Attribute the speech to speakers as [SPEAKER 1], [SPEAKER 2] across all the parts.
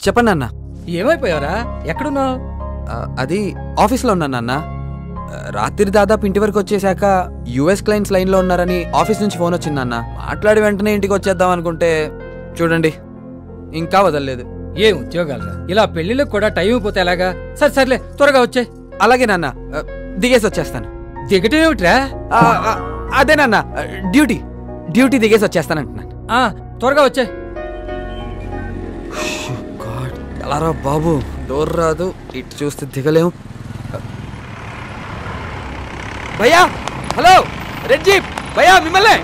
[SPEAKER 1] చెప్పండి నాన్న.
[SPEAKER 2] ఏమైపోయారా? ఎక్కడున్నావు?
[SPEAKER 1] అది ఆఫీస్లో ఉన్నాను నాన్న. రాత్రి దాదాపు ఇంటి వరకు వచ్చేసాక యుఎస్ క్లయింట్స్ లైన్లో ఉన్నారని ఆఫీస్ నుంచి ఫోన్ వచ్చింది నాన్న. మాట్లాడి వెంటనే ఇంటికి వచ్చేద్దాం అనుకుంటే చూడండి ఇంకా వదలలేదు.
[SPEAKER 2] ఏం ఉద్యోగాలరా, ఇలా పెళ్లిళ్ళకి కూడా టైం అయిపోతే ఎలాగా? సర్లే త్వరగా వచ్చే.
[SPEAKER 1] అలాగే నాన్న, దిగేసి వచ్చేస్తాను.
[SPEAKER 2] దిగటం ఏమిట్రా?
[SPEAKER 1] అదే నాన్న, డ్యూటీ దిగేసి వచ్చేస్తానంటున్నాను.
[SPEAKER 2] త్వరగా వచ్చే.
[SPEAKER 1] ఎలారా బాబు, డోర్ రాదు, ఇటు చూస్తే దిగలేము. భయ్యా, హలో, రెడ్ జీప్ భయ్యా, మిమ్మల్ని.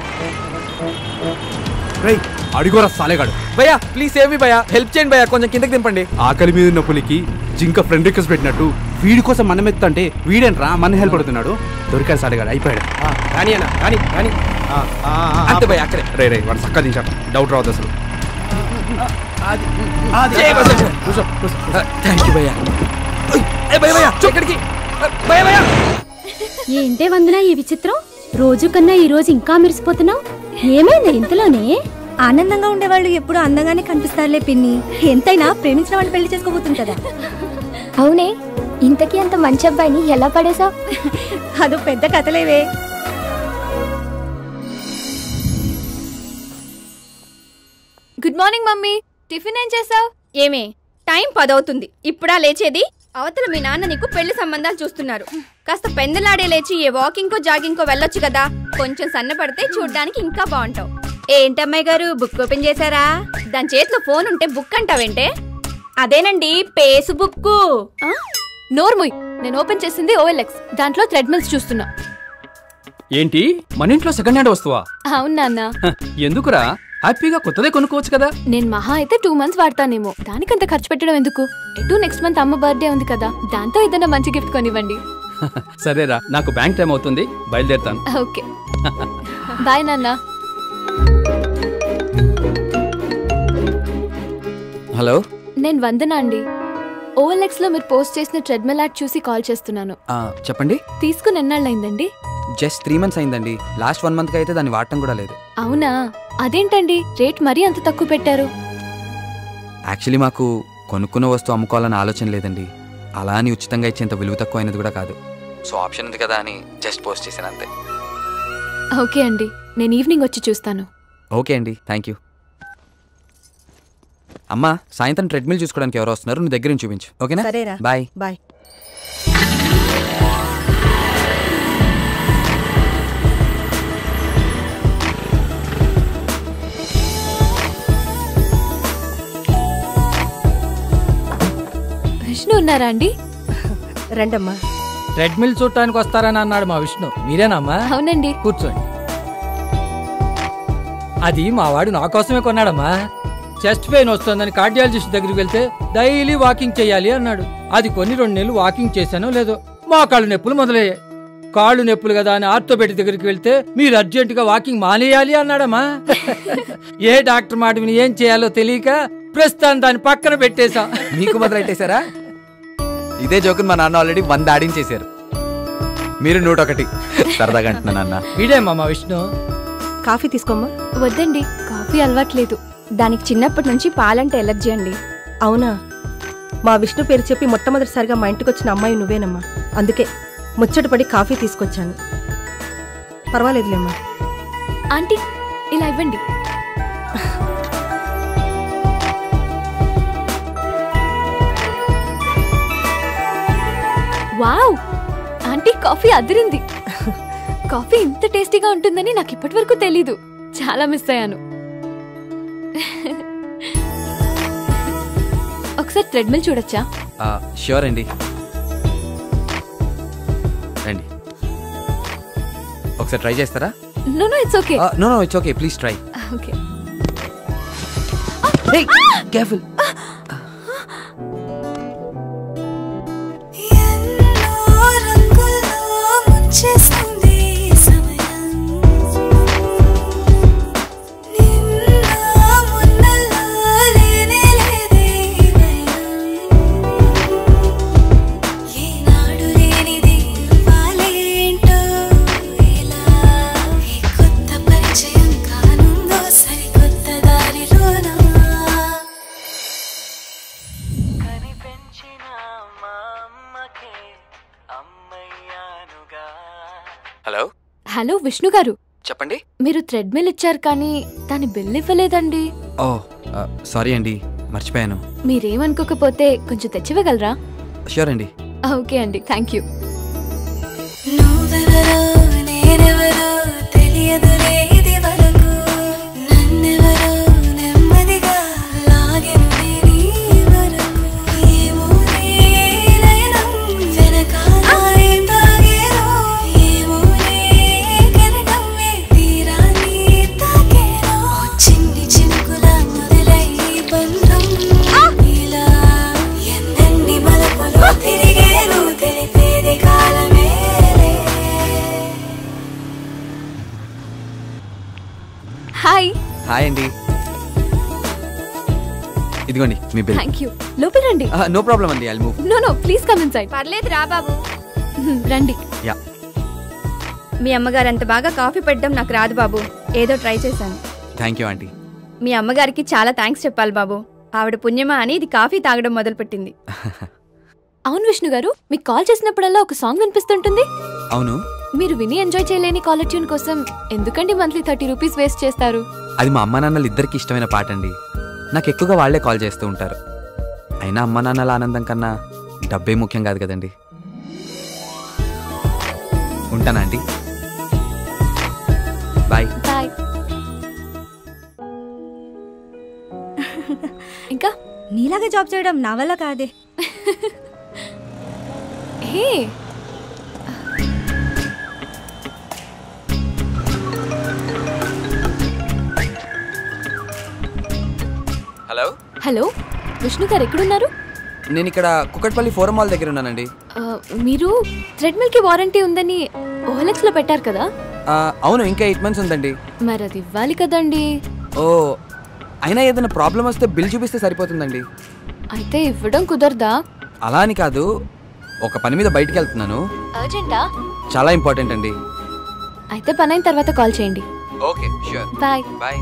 [SPEAKER 3] అడిగోరా సాలేగాడు.
[SPEAKER 1] భయ్యా ప్లీజ్ సేవ్ మీ భయ్యా, హెల్ప్ చేయండి భయ్యా, కొంచెం కిందకి దింపండి.
[SPEAKER 3] ఆకలి మీద ఉన్న పులికి జింక ఫ్రెండ్ రిక్వెస్ట్ పెట్టినట్టు వీడి కోసం మనం ఎత్తంటే వీడేంట్రా మన హెల్ప్ పడుతున్నాడు. దొరికాడు సాలేగాడు, అయిపోయాడు.
[SPEAKER 2] కానీ అన్న కానీ
[SPEAKER 1] అంతే భయ్యా, అక్కడే.
[SPEAKER 3] రే వాడు చక్కగా దించాడు, డౌట్ రావద్దు అసలు.
[SPEAKER 1] థ్యాంక్ యూ భయ్యా. భయ్యా ఎక్కడికి? భయ్యా
[SPEAKER 4] ఏంటే వందన ఈ విచిత్రం, రోజు కన్నా ఈ రోజు ఇంకా మెరిసిపోతున్నావు. ఏమైంది ఇంతలోనే?
[SPEAKER 5] ఆనందంగా ఉండేవాళ్ళు ఎప్పుడు అందంగానే కనిపిస్తారులే పిన్ని. ఎంతైనా ప్రేమించిన వాళ్ళు పెళ్లి చేసుకోబోతుంది కదా.
[SPEAKER 4] అవునే, ఇంతకీ అంత మంచి అబ్బాయిని ఎలా పడేశావు?
[SPEAKER 5] అదో పెద్ద కథలేవే.
[SPEAKER 4] గుడ్ మార్నింగ్ మమ్మీ, టిఫిన్ ఏం చేసావు? ఏమే టైం 10 అవుతుంది, ఇప్పుడా లేచేది? అవతల మీ నాన్న నీకు పెళ్లి సంబంధాలు చూస్తున్నారు. కాస్త పెందలాడే లేచి ఏ వాకింగ్ కో జాగింగ్ కో వెళ్ళొచ్చు కదా. కొంచెం సన్నపడితే చూడ్డానికి ఇంకా బాగుంటావు. ఏంటమ్మాయి గారు, బుక్ ఓపెన్ చేశారా? దాని చేతిలో ఫోన్ ఉంటే బుక్ అంటావేంటే? అదేనండి పేసు బుక్. నోర్ముయ్, నేను ఓపెన్ చేసింది OLX, దాంట్లో థ్రెడ్మిల్స్ చూస్తున్నా.
[SPEAKER 6] ఏంటి మన ఇంట్లో సెకండ్ హ్యాండ్ వస్తువా?
[SPEAKER 4] అవును నాన్న.
[SPEAKER 6] ఎందుకురా, హ్యాపీగా కొత్తదే కొనుక్కోవచ్చు కదా.
[SPEAKER 4] నేను మహా అయితే 2 months వాడతానేమో, దానికంత ఖర్చు పెట్టడం ఎందుకు? ఎటు నెక్స్ట్ మంత్ అమ్మ బర్త్డే ఉంది కదా, దాంతో ఏదైనా మంచి గిఫ్ట్ కొనివ్వండి.
[SPEAKER 6] సరేరా, నాకు బ్యాంక్ టైం అవుతుంది, బయలుదేరుతాను.
[SPEAKER 4] ఓకే బాయ్ నాన్న.
[SPEAKER 1] హలో,
[SPEAKER 4] నేను వందన అండి. OLX లో మీరు పోస్ట్ చేసిన ట్రెడ్మిల్ యాడ్ చూసి కాల్ చేస్తున్నాను.
[SPEAKER 1] చెప్పండి.
[SPEAKER 4] తీసుకుని ఎన్నాళ్ళైందండి?
[SPEAKER 1] జస్ట్ 3 months అయిందండి. లాస్ట్ 1 month అయితే దాన్ని వాడటం కూడా లేదు.
[SPEAKER 4] అవునా, అదేంటండి రేట్ మరీ అంత తక్కువ పెట్టారు?
[SPEAKER 1] యాక్చువల్లీ మాకు కొనుక్కున్న వస్తువు అమ్ముకోవాలని ఆలోచన లేదండి. అలా అని ఉచితంగా ఇచ్చేంత విలువ తక్కువ అయినది కూడా కాదు. సో ఆప్షన్ ఉంది కదా అని జస్ట్ పోస్ట్ చేశాను అంతే.
[SPEAKER 4] ఓకే అండి, నేను ఈవినింగ్ వచ్చి చూస్తాను.
[SPEAKER 1] ఓకే అండి, థ్యాంక్ యూ. అమ్మా, సాయంత్రం ట్రెడ్మిల్ చూసుకోవడానికి ఎవరు వస్తున్నారు, నువ్వు దగ్గర నుంచి చూపించు. ఓకేనా?
[SPEAKER 5] సరేరా,
[SPEAKER 1] బాయ్
[SPEAKER 5] బాయ్.
[SPEAKER 4] విష్ణు ఉన్నారా అండి?
[SPEAKER 5] రండమ్మా.
[SPEAKER 2] ట్రెడ్మిల్ చూడటానికి వస్తారని అన్నాడు మా విష్ణు. మీరేనమ్మా?
[SPEAKER 4] అవునండి.
[SPEAKER 2] కూర్చోండి. అది మా వాడు నా కోసమే కొన్నాడమ్మా. చెస్ట్ పెయిన్ వస్తుందని కార్డియాలజిస్ట్ దగ్గరికి వెళ్తే డైలీ వాకింగ్ చేయాలి అన్నాడు. అది కొన్ని 2 నెలలు వాకింగ్ చేశానో లేదో మా కాళ్ళు నొప్పులు మొదలయ్యాయి. కాళ్ళు నొప్పులు కదా అని ఆర్థోపెడిక్ దగ్గరికి వెళ్తే మీరు అర్జెంటుగా వాకింగ్ మానేయాలి అన్నాడమ్మా. ఏ డాక్టర్ మాట విని ఏం చేయాలో తెలియక ప్రస్తుతం దాన్ని పక్కన పెట్టేశా.
[SPEAKER 1] మీకు మొదలెట్టేశారా? ఇదే జోకుని మా నాన్న ఆల్రెడీ 100 ఆడించేశారు, మీరు 101. సరదాగా అంటున్నా నాన్న.
[SPEAKER 2] వీడేమ్మా మా విష్ణు.
[SPEAKER 5] కాఫీ తీసుకోమ్మా.
[SPEAKER 4] వద్దండి, కాఫీ అలవాట్లేదు. దానికి చిన్నప్పటి నుంచి పాలంటే ఎలర్జీ అండి.
[SPEAKER 5] అవునా, మా విష్ణు పేరు చెప్పి మొట్టమొదటిసారిగా మా ఇంటికి వచ్చిన అమ్మాయి నువ్వేనమ్మా. అందుకే ముచ్చటపడి కాఫీ తీసుకొచ్చాను. పర్వాలేదులేమ్మా.
[SPEAKER 4] ఆంటీ, ఇలా ఇవ్వండి. వావ్, ఆంటీ కాఫీ అదిరింది. కాఫీ ఇంత టేస్టీగా ఉంటుందని నాకు ఇప్పటి వరకు తెలీదు. చాలా మిస్ అయ్యాను. ఒకసారి ట్రెడ్మిల్ చూడొచ్చా?
[SPEAKER 1] ష్యూర్ అండి, రండి. ఒకసారి ట్రై చేస్తారా?
[SPEAKER 4] No it's okay.
[SPEAKER 1] No it's okay, please try.
[SPEAKER 4] Okay.
[SPEAKER 1] Careful.
[SPEAKER 7] Hello Vishnu గారు,
[SPEAKER 1] చెప్పండి.
[SPEAKER 7] మీరు థ్రెడ్మిల్ ఇచ్చారు కానీ దాని బిల్ ఇవ్వలేదండి.
[SPEAKER 1] ఓ సారీ అండి, మర్చిపోయాను.
[SPEAKER 7] మీరేమనుకోకపోతే కొంచెం తెచ్చివ్వగలరా?
[SPEAKER 1] ష్యూర్ అండి.
[SPEAKER 7] ఓకే అండి, థ్యాంక్ యూ. హాయ్.
[SPEAKER 1] హాయ్ అండి, ఇదిగోండి మీ బిల్.
[SPEAKER 7] Thank you. లోపల రండి.
[SPEAKER 1] నో ప్రాబ్లం అండి, I'll move.
[SPEAKER 7] No please come inside.
[SPEAKER 4] పర్లేదు రా బాబు.
[SPEAKER 7] రండి.
[SPEAKER 1] యా.
[SPEAKER 4] మీ అమ్మగారు అంత బాగా కాఫీ పెట్టడం నాకు రాదు బాబు, ఏదో ట్రై చేశాను.
[SPEAKER 1] Thank you aunty.
[SPEAKER 4] మీ అమ్మగారికి చాలా థ్యాంక్స్ చెప్పాలి బాబు, ఆవిడ పుణ్యమా అని ఇది కాఫీ తాగడం మొదలుపెట్టింది.
[SPEAKER 7] అవును విష్ణు గారు, మీకు కాల్ చేసినప్పుడల్లా ఒక సాంగ్ వినిపిస్తుంటుంది.
[SPEAKER 1] అవును.
[SPEAKER 7] మీరు విని ఎంజాయ్ చేయలేని కాలర్ ట్యూన్ కోసం ఎందుకండి మంత్లీ 30 రూపీస్ వేస్ట్ చేస్తారు?
[SPEAKER 1] అది మా అమ్మ నాన్నలు ఇద్దరికి ఇష్టమైన పాట అండి. నాకు ఎక్కువగా వాళ్లే కాల్ చేస్తూ ఉంటారు. అయినా అమ్మ నాన్నల ఆనందం కన్నా డబ్బే ముఖ్యం కాదు కదండి. ఉంటానా ఆంటీ? బాయ్.
[SPEAKER 7] బాయ్. ఇంకా
[SPEAKER 8] నీలాగా జాబ్ చేయడం నా వల్ల కాదే.
[SPEAKER 7] హే,
[SPEAKER 1] హలో.
[SPEAKER 7] హలో విష్ణు గారు, ఎక్కడున్నారు?
[SPEAKER 1] నేను ఇక్కడ కుక్కట్పల్లి ఫోరం మాల్ దగ్గర ఉన్నానండి.
[SPEAKER 7] మీరు థ్రెడ్మిల్ కి వారంటీ ఉందని OLX లో పెట్టారు కదా?
[SPEAKER 1] అవును, ఇంకా 8 months ఉందండి.
[SPEAKER 7] మరి అది ఇవ్వాలి కదండి.
[SPEAKER 1] ఓ, అయినా ఏదైనా ప్రాబ్లం వస్తే బిల్ చూపిస్తే సరిపోతుందండి.
[SPEAKER 7] అయితే ఇవ్వడం కుదరదా?
[SPEAKER 1] అలా అని కాదు, ఒక పని మీద బయటికి వెళ్తున్నాను.
[SPEAKER 7] అర్జెంటా?
[SPEAKER 1] చాలా ఇంపార్టెంట్ అండి.
[SPEAKER 7] అయితే పని అయిన తర్వాత కాల్ చేయండి.
[SPEAKER 1] Okay, sure.
[SPEAKER 7] Bye.
[SPEAKER 1] Bye.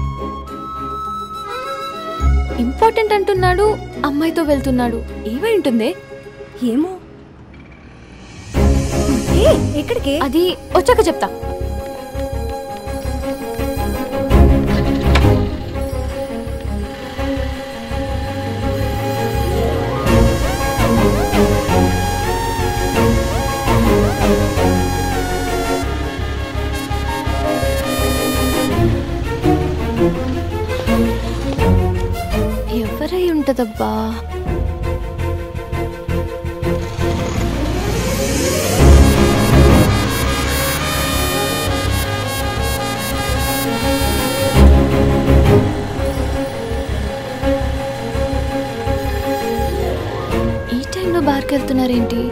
[SPEAKER 7] Important అంటున్నాడు, అమ్మాయితో వెళ్తున్నాడు. ఏమై ఉంటుంది?
[SPEAKER 8] ఏమో. ఎక్కడికి?
[SPEAKER 7] అది వచ్చాక చెప్తా. ఎవరై ఉంటదబ్బా? ఈ టైంలో బార్కి వెళ్తున్నారేంటి?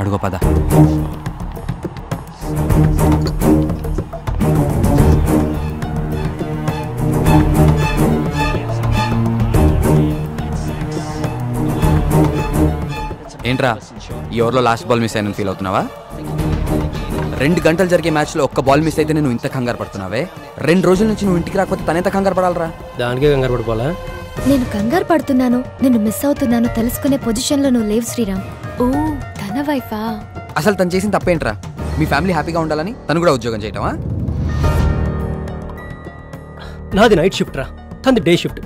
[SPEAKER 1] అడుగో పద. ఏంట్రా, ఈ ఓవర్లో లాస్ట్ బాల్ మిస్ అయిన ఫీల్ అవుతున్నావా? 2 గంటలు జరిగే మ్యాచ్లో ఒక్క బాల్ మిస్ అయితే నువ్వు ఇంత కంగారు పడుతున్నావే? 2 రోజుల నుంచి నువ్వు ఇంటికి రాకపోతే తనెంత కంగారు పడాలరా?
[SPEAKER 9] దానికే కంగారు పడిపోవాలా?
[SPEAKER 7] నేను కంగారు పడుతున్నాను, నిన్ను మిస్ అవుతున్నాను తెలుసుకునే పొజిషన్లో నువ్వు లేవు శ్రీరామ్. ఓ, తన వైఫా?
[SPEAKER 1] అసలు తను చేసిన తప్పేంట్రా? మీ ఫ్యామిలీ హ్యాపీగా ఉండాలని తను కూడా ఉద్యోగం చేయటమా?
[SPEAKER 9] నాది నైట్ షిఫ్ట్ రా, తనది డే షిఫ్ట్.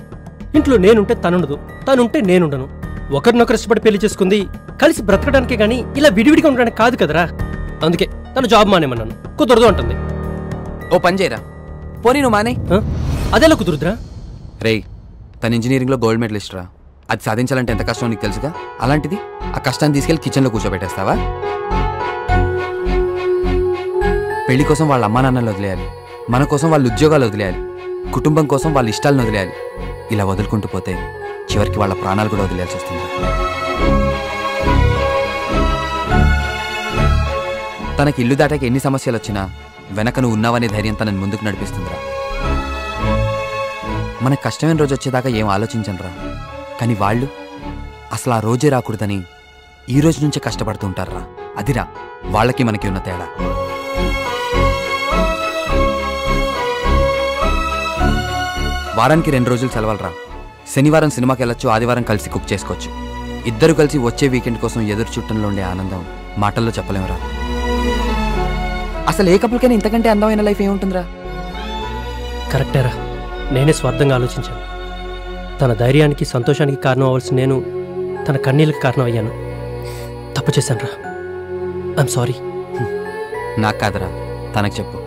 [SPEAKER 9] ఇంట్లో నేనుంటే తనుండదు, తనుంటే నేనుండను. ఒకరినొకరు ఇష్టపడి పెళ్లి చేసుకుంది కలిసి బ్రతకడానికే గానీ ఇలా విడివిడిగా ఉండడానికి కాదు కదరా. అందుకే తను జాబ్ మానేమన్నాను. కుదరదు అంటుంది.
[SPEAKER 1] ఓ పని చేయరా, పోనీ నువ్వు మానే.
[SPEAKER 9] అదెలా కుదురుద్రా?
[SPEAKER 1] రేయ్, తన ఇంజనీరింగ్లో గోల్డ్ మెడలిస్ట్ రా. అది సాధించాలంటే ఎంత కష్టం నీకు తెలుసుగా. అలాంటిది ఆ కష్టాన్ని తీసుకెళ్లి కిచెన్లో కూర్చోబెట్టేస్తావా? పెళ్లి కోసం వాళ్ళ అమ్మా నాన్నలు వదిలేయాలి, మన కోసం వాళ్ళ ఉద్యోగాలు వదిలేయాలి, కుటుంబం కోసం వాళ్ళ ఇష్టాలను వదిలేయాలి. ఇలా వదులుకుంటూ పోతే చివరికి వాళ్ళ ప్రాణాలు కూడా వదిలేయాల్సి వస్తుంది. తనకి ఇల్లు దాటాక ఎన్ని సమస్యలు వచ్చినా వెనక నువ్వు ఉన్నావనే ధైర్యం తనని ముందుకు నడిపిస్తుందిరా. మనకు కష్టమైన రోజు వచ్చేదాకా ఏం ఆలోచించనురా, కానీ వాళ్ళు అసలు ఆ రోజే రాకూడదని ఈ రోజు నుంచే కష్టపడుతూ ఉంటారా. అదిరా వాళ్ళకి మనకి ఉన్న తేడా. వారానికి 2 రోజులు సెలవులరా. శనివారం సినిమాకి వెళ్ళొచ్చు, ఆదివారం కలిసి కుక్ చేసుకోవచ్చు. ఇద్దరు కలిసి వచ్చే వీకెండ్ కోసం ఎదురు చుట్టంలో ఉండే ఆనందం మాటల్లో చెప్పలేమురా. అసలు ఏ కపుల్కైనా ఇంతకంటే అందమైన లైఫ్ ఏముంటుందిరా.
[SPEAKER 9] కరెక్టేరా, నేనే స్వార్థంగా ఆలోచించాను. తన ధైర్యానికి సంతోషానికి కారణం అవ్వాల్సిన నేను తన కన్నీళ్ళకి కారణం అయ్యాను. తప్పు చేశాను రా. I'm sorry.
[SPEAKER 1] నాకు కాదురా, తనకు చెప్పు.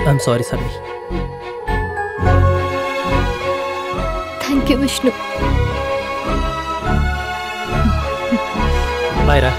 [SPEAKER 9] I'm sorry Sunny.
[SPEAKER 7] Thank you Vishnu.
[SPEAKER 9] Bye రా.